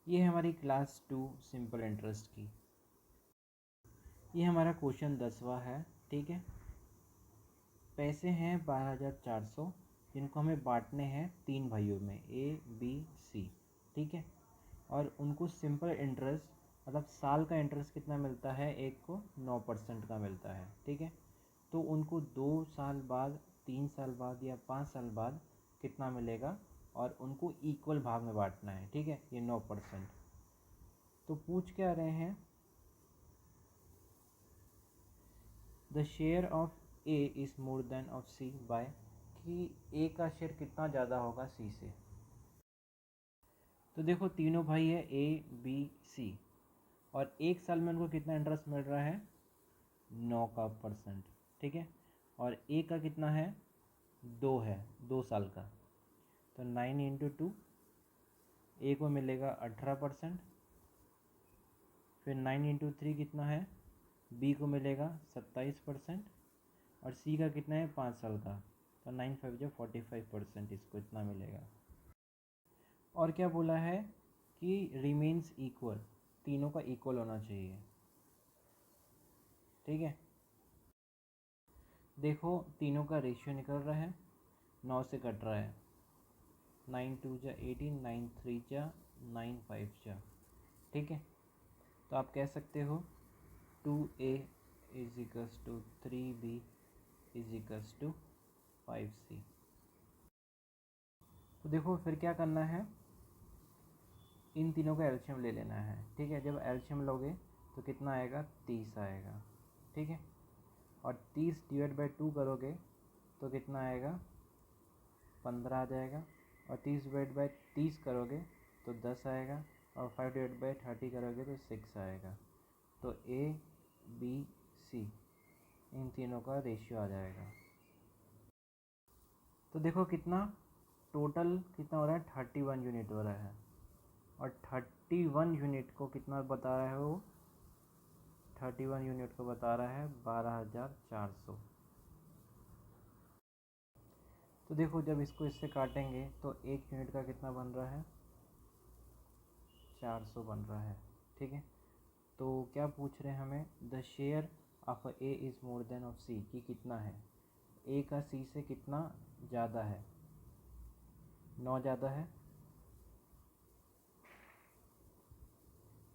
ये है हमारी क्लास 2 सिंपल इंटरेस्ट की। ये हमारा क्वेश्चन 10वां है। ठीक है, पैसे हैं 12,400 जिनको हमें बांटने हैं 3 भाइयों में A B C। ठीक है, और उनको सिंपल इंटरेस्ट मतलब साल का इंटरेस्ट कितना मिलता है, एक को 9% का मिलता है। ठीक है, तो उनको 2 साल बाद, 3 साल बाद या 5 साल बाद कितना मिलेगा और उनको इक्वल भाग में बांटना है। ठीक है, ये 9%। तो पूछ क्या रहे हैं, the share of A is more than of C by, कि ए का शेयर कितना ज़्यादा होगा सी से। तो देखो तीनों भाई है ए बी सी, और एक साल में उनको कितना इंटरेस्ट मिल रहा है, 9%। ठीक है, और ए का कितना है, 2 है, 2 साल का। तो 9 × 2, ए को मिलेगा 18%। फिर 9 × 3 कितना है, बी को मिलेगा 27%, और सी का कितना है, 5 साल का। तो 9 5 जो 45%, इसको इतना मिलेगा। और क्या बोला है कि रिमेन्स इक्वल, तीनों का इक्वल होना चाहिए। ठीक है, देखो तीनों का रेशियो निकल रहा है, 9 से कट रहा है, 9 2 जा 18, 9 3 जा 9 5 जा। ठीक है, तो आप कह सकते हो 2A = 3B = 5C। तो देखो फिर क्या करना है, इन तीनों का एलसीएम ले लेना है। ठीक है, जब एलसीएम लोगे तो कितना आएगा, 30 आएगा। ठीक है, और 30 / 2 करोगे तो कितना आएगा, 15 आ जाएगा। और 30 / 30 करोगे तो 10 आएगा, और 5 / 30 करोगे तो 6 आएगा। तो A B C इन तीनों का रेशियो आ जाएगा। तो देखो कितना टोटल कितना हो रहा है, 31 यूनिट हो रहा है, और 31 यूनिट को कितना बता रहा है वो, 31 यूनिट को बता रहा है 12,400। तो देखो जब इसको इससे काटेंगे तो एक यूनिट का कितना बन रहा है, 400 बन रहा है। ठीक है, तो क्या पूछ रहे हैं हमें, the share of A is more than of C, कि कितना है, ए का सी से कितना ज़्यादा है, 9 ज़्यादा है।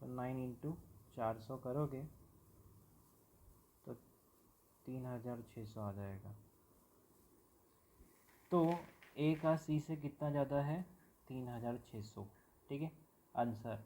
तो 9 × 400 करोगे तो 3,600 आ जाएगा। तो ए का सी से कितना ज़्यादा है, 3,600। ठीक है, आंसर।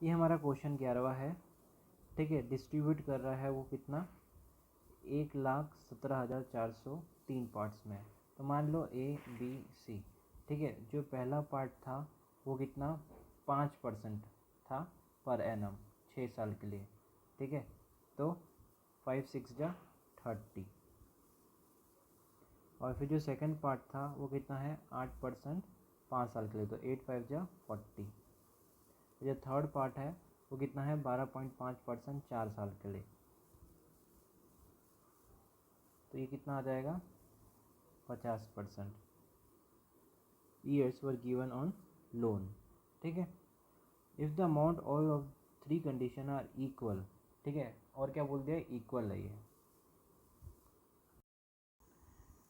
ये हमारा क्वेश्चन 11वां है। ठीक है, डिस्ट्रीब्यूट कर रहा है वो कितना, 1,17,400 3 पार्ट्स में। तो मान लो A B C। ठीक है, जो पहला पार्ट था वो कितना, 5% था पर एनम 6 साल के लिए। ठीक है, तो 5 6 जा 30। और फिर जो सेकंड पार्ट था वो कितना है, 8% 5 साल के लिए, तो 8 5 जा 40। जो थर्ड पार्ट है वो कितना है, 12.5% 4 साल के लिए। तो ये कितना आ जाएगा, 50% years were given on loan. ठीक है, if the amount all of 3 condition are equal. ठीक है, और क्या बोल दिया, इक्वल है ये।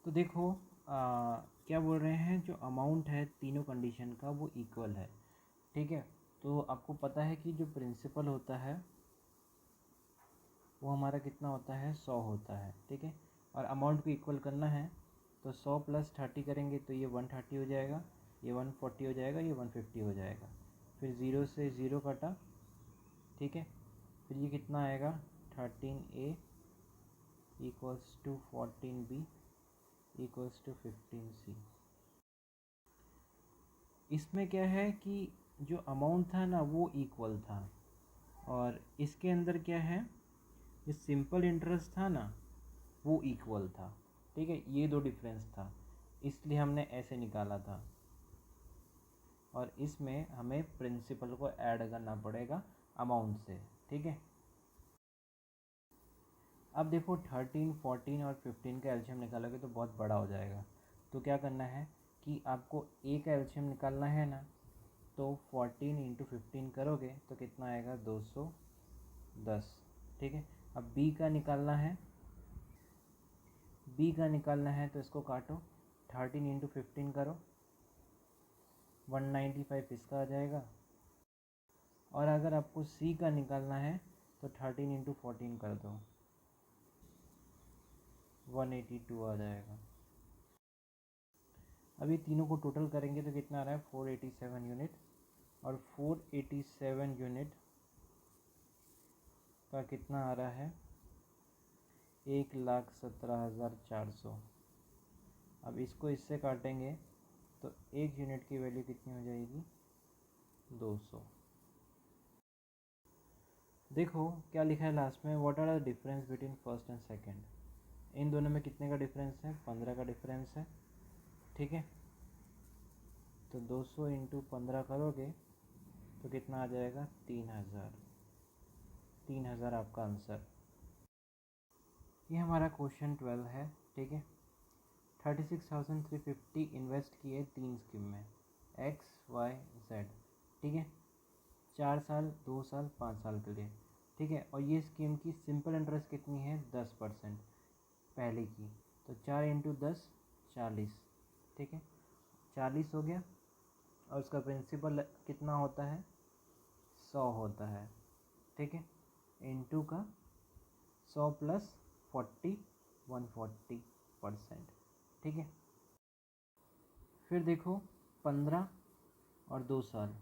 तो देखो क्या बोल रहे हैं, जो अमाउंट है तीनों कंडीशन का वो इक्वल है। ठीक है, तो आपको पता है कि जो प्रिंसिपल होता है वो हमारा कितना होता है, 100 होता है। ठीक है, और अमाउंट को इक्वल करना है तो 100 + 30 करेंगे तो ये 130 हो जाएगा, ये 140 हो जाएगा, ये 150 हो जाएगा। फिर 0 से 0 कटा। ठीक है, फिर ये कितना आएगा, 13A = 14B = 15C। इसमें क्या है कि जो अमाउंट था ना वो इक्वल था, और इसके अंदर क्या है, जो सिंपल इंटरेस्ट था ना वो इक्वल था। ठीक है, ये 2 डिफरेंस था, इसलिए हमने ऐसे निकाला था। और इसमें हमें प्रिंसिपल को ऐड करना पड़ेगा अमाउंट से। ठीक है, अब देखो 13 14 और 15 का एलसीएम निकालोगे तो बहुत बड़ा हो जाएगा। तो क्या करना है कि आपको ए का एलसीएम निकालना है ना, तो 14 इंटू 15 करोगे तो कितना आएगा 210। ठीक है, अब बी का निकालना है, तो इसको काटो, 13 इंटू 15 करो, 195 इसका आ जाएगा। और अगर आपको सी का निकालना है तो 13 इंटू 14 कर दो, 182 आ जाएगा। अभी तीनों को टोटल करेंगे तो कितना आ रहा है 487 यूनिट, और 487 यूनिट का कितना आ रहा है 1,17,400। अब इसको इससे काटेंगे तो एक यूनिट की वैल्यू कितनी हो जाएगी 200। देखो क्या लिखा है लास्ट में, what are the difference between first and second. इन दोनों में कितने का डिफरेंस है 15 का डिफरेंस है। ठीक है, तो 200 इंटू 15 करोगे तो कितना आ जाएगा 3000 आपका आंसर। ये हमारा क्वेश्चन 12 है। ठीक है, 36,350 इन्वेस्ट किए 3 स्कीम में XYZ। ठीक है, 4 साल, 2 साल, 5 साल के लिए। ठीक है, और ये स्कीम की सिंपल इंटरेस्ट कितनी है 10% पहले की, तो 4 इंटू 10 40। ठीक है, 40 हो गया, और उसका प्रिंसिपल कितना होता है 100 होता है। ठीक है, इंटू का 100 प्लस 40 140%। ठीक है, फिर देखो 15 और 2 साल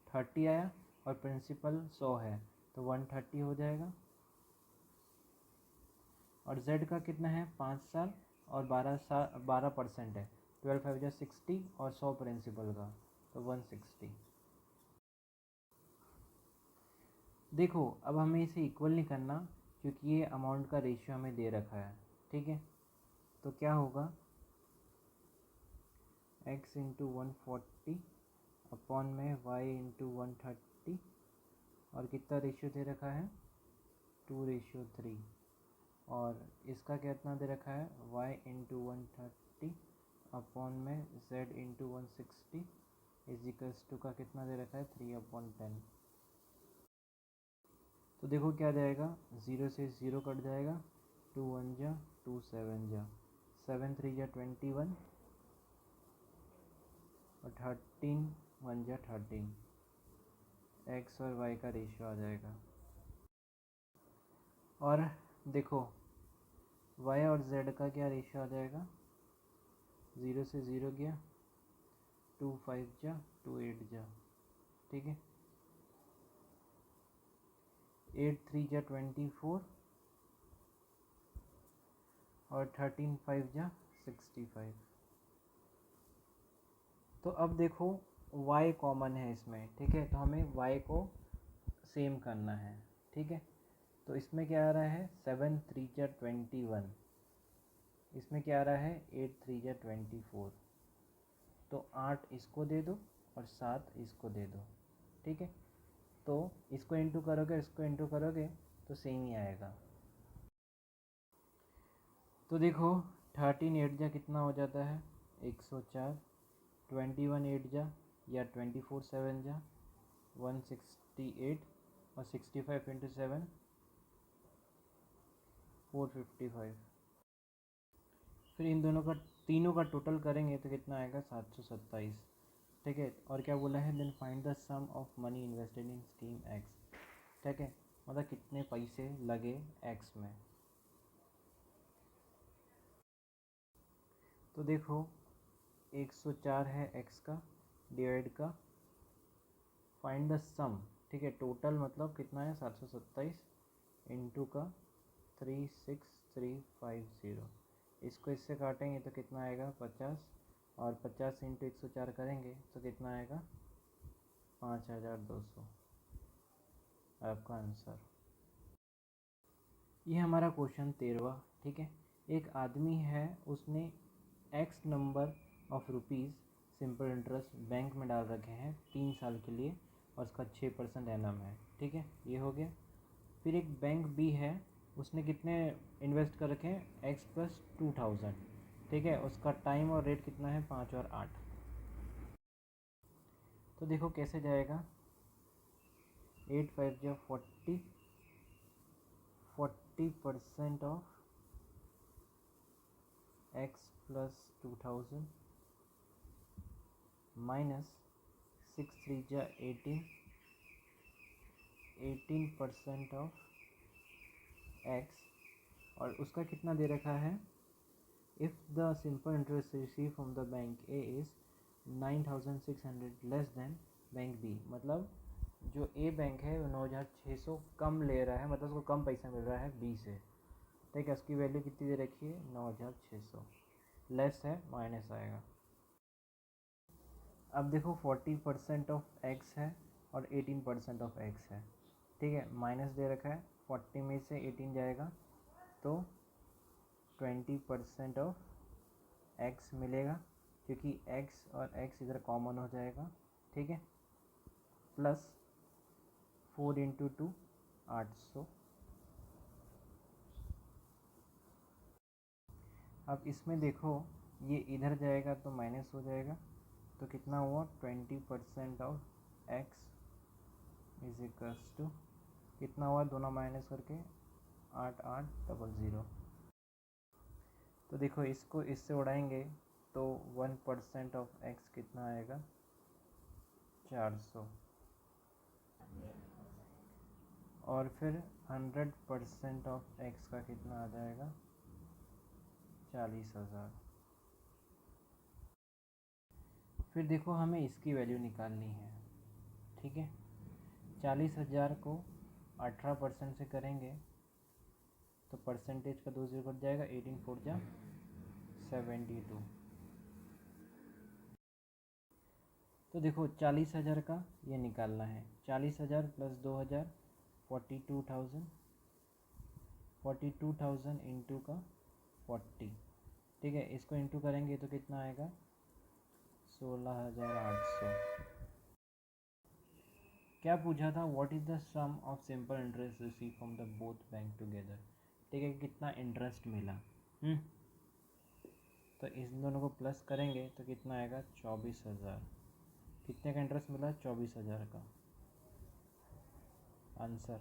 30 आया, और प्रिंसिपल 100 है तो 130 हो जाएगा। और Z का कितना है 5 साल और 12% है, 12 5 जा 60, और 100 प्रिंसिपल का तो 160। देखो अब हमें इसे इक्वल नहीं करना, क्योंकि ये अमाउंट का रेशियो हमें दे रखा है। ठीक है, तो क्या होगा x इंटू 140 अपॉन में y इंटू 130, और कितना रेशियो दे रखा है 2:3, और इसका कितना दे रखा है y इंटू 130 अपॉन में z इंटू 160 इजिकल्स टू का कितना दे रखा है 3/10। तो देखो क्या जाएगा, 0 से 0 कट जाएगा, 2 1 जा 2 7 जा 7 3 जा 21, और 13 1 जा 13। x और y का रेशियो आ जाएगा। और देखो y और z का क्या रेशियो आ जाएगा, 0 से 0 गया, 2 5 जा 2 8 जा। ठीक है, 8 3 जा 24, और 13 5 जा 65। तो अब देखो y कॉमन है इसमें। ठीक है, तो हमें y को सेम करना है। ठीक है, तो इसमें क्या आ रहा है 7 3 जा 21, इसमें क्या आ रहा है 8 3 जा 24, तो 8 इसको दे दो और 7 इसको दे दो। ठीक है, तो इसको इंटू करोगे, इसको इंटू करोगे तो सेम ही आएगा। तो देखो 13 8 जा कितना हो जाता है 104, 21 8 जा या 24 7 जा 168, और 65 इंटू 7 455। फिर इन दोनों का तीनों का टोटल करेंगे तो कितना आएगा 727। ठीक है, और क्या बोला है then find the sum of money invested in scheme X. ठीक है, मतलब कितने पैसे लगे एक्स में। तो देखो 104 है एक्स का, डिवाइड का फाइंड द सम। ठीक है, टोटल मतलब कितना है 727 इंटू का 36350। इसको इससे काटेंगे तो कितना आएगा 50, और 50 इंटू 104 करेंगे तो कितना आएगा 5200 आपका आंसर। ये हमारा क्वेश्चन 13। ठीक है, एक आदमी है, उसने x number of rupees simple interest bank में डाल रखे हैं 3 साल के लिए, और उसका 6% एनम है। ठीक है, ये हो गया। फिर एक बैंक बी है, उसने कितने इन्वेस्ट कर रखे हैं एक्स प्लस 2000। ठीक है, उसका टाइम और रेट कितना है 5 और 8। तो देखो कैसे जाएगा, 8 5 जा 40, 40% ऑफ x प्लस 2000 माइनस 6 3 जा 18, 18% ऑफ x, और उसका कितना दे रखा है, if the simple interest receive from the bank A is 9600 less than bank B, मतलब जो ए बैंक है वो 9600 कम ले रहा है, मतलब उसको कम पैसा मिल रहा है बी से, ठीक है। उसकी वैल्यू कितनी दे रखी है, 9600, लेस है माइनस आएगा। अब देखो 40% ऑफ एक्स है और 18% ऑफ एक्स है, ठीक है। माइनस दे रखा है, 40 में से 18 जाएगा तो 20% ऑफ एक्स मिलेगा, क्योंकि एक्स और एक्स इधर कॉमन हो जाएगा, ठीक है। Plus 4 into 2 800। अब इसमें देखो ये इधर जाएगा तो माइनस हो जाएगा, तो कितना हुआ, 20% of X is equals to कितना हुआ, दोनों माइनस करके 8800। तो देखो इसको इससे उड़ाएंगे तो 1% ऑफ एक्स कितना आएगा, 400, और फिर 100% ऑफ एक्स का कितना आ जाएगा, 40,000। फिर देखो हमें इसकी वैल्यू निकालनी है, ठीक है। 40,000 को 18% से करेंगे तो परसेंटेज का 2 0 कट जाएगा, 18 4 जा 72। तो देखो 40,000 का ये निकालना है, 40,000 प्लस 2,000 42,000, 42,000 इंटू का 40, ठीक है। इसको इंटू करेंगे तो कितना आएगा, 16,800। क्या पूछा था, what is the sum of simple interest receive from the both bank together, ठीक है, कितना इंटरेस्ट मिला। तो इन दोनों को प्लस करेंगे तो कितना आएगा, 24,000। कितने का इंटरेस्ट मिला, 24,000 का। आंसर